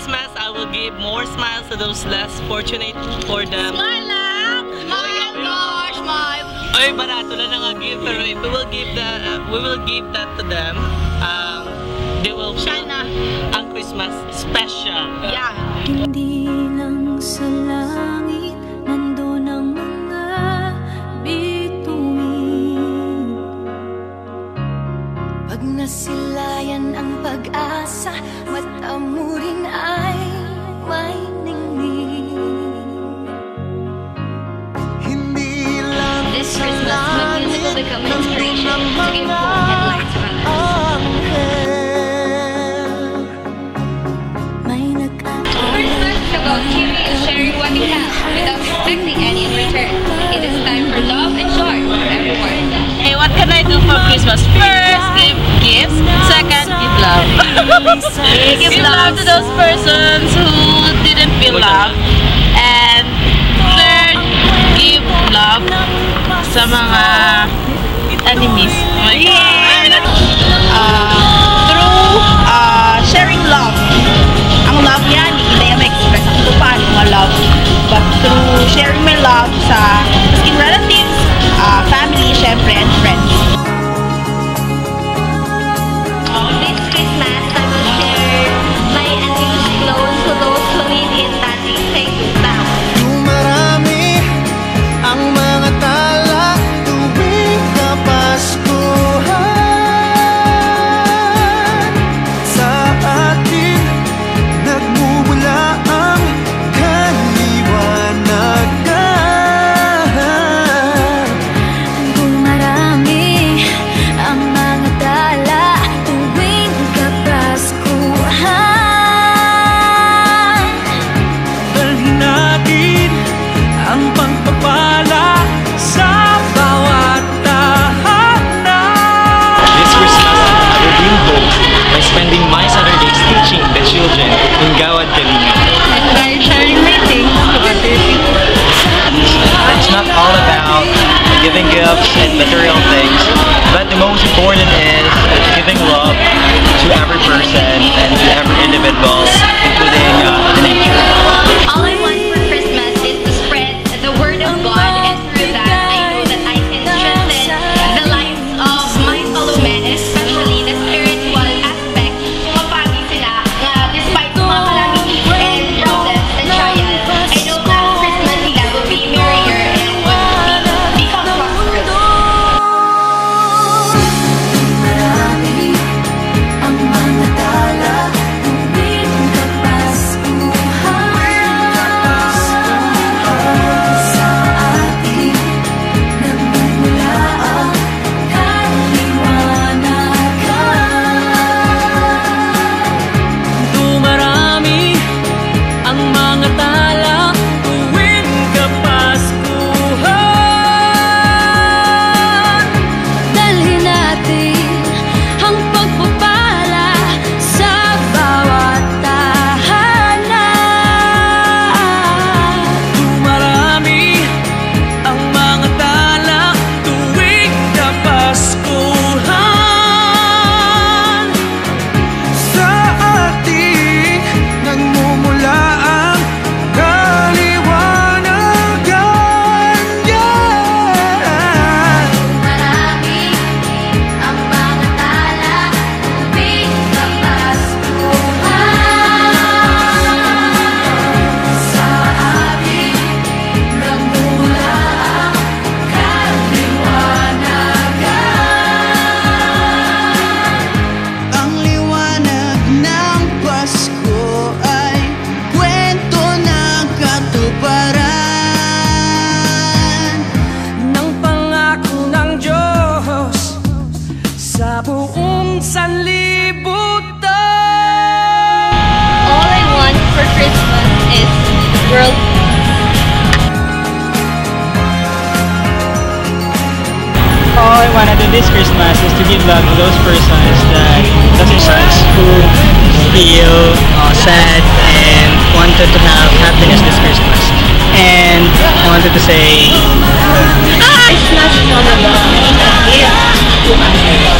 Christmas, I will give more smiles to those less fortunate for them. Smile lang! Smile! Gosh, smile! Ay, barato lang ang gift, pero if we will give that to them, they will feel ang Christmas special. Yeah. Hindi lang sa langit nandun ang mga bituin. Pag nasilayan ang pag-asa, mata mo rin ay may ningning. Hindi lang This Christmas, my music will become an inspiration to give hope and light to others. Christmas is about giving and sharing what you have without expecting any in return. It is time for love and joy for everyone. Hey, what can I do for Christmas? First, give gifts. Second, give love. Give love to those persons who didn't feel love. And third, give love sa mga enemies. Through sharing love. Ang love niya, hindi na ma-express kung paano ma-love. But through sharing my love sa masking relatives, family, syempre, and friends. This Christmas, I will share my unused clothes to those who need it that they take it back. Dumarami ang mga tala tuwing Kapaskuhan. Sa atin nagmumula ang kaliwanagan. Dumarami ang mga dala tuwing Kapaskuhan. Dalhin natin ang pagpapala sa bawat tahanan. This Christmas, I will bring hope by spending my Saturdays teaching the children in Gawad Kalinga. And by sharing my things to other people. It's not all about giving gifts and material things, but the most important is giving love to every person and to every individual, including the nature. All I want for Christmas is to spread the word of God, and through that, I know that I can strengthen the lives of my fellow men, especially the spiritual aspect. Mapagi sila na despite mga calamity and problems and trials, I know that Christmas nila will be merrier and will become prosperous. Marami ang mga dala tuwing Kapaskuhan. Sa atin nagmumula ang kaliwanagan. Dumarami ang mga tala tuwing Kapaskuhan. Dalhin natin ang pagpapala sa bawat tahanan. Dumarami ang mga tala tuwing Kapaskuhan. Sa atin nagmumula ang kaliwanagan. Marami ang mga tala tuwing Kapaskuhan. Sa atin nagmumula ang kaliwanagan. Ang liwanag ng Pasko ay kwento ng katuparan ng pangako ng Diyos sa buong sanlibutan. All I want for Christmas is world. All I want to do this Christmas is to give love to those persons who feel sad and wanted to have happiness this Christmas. And I wanted to say, Christmas is all about giving a gift to others.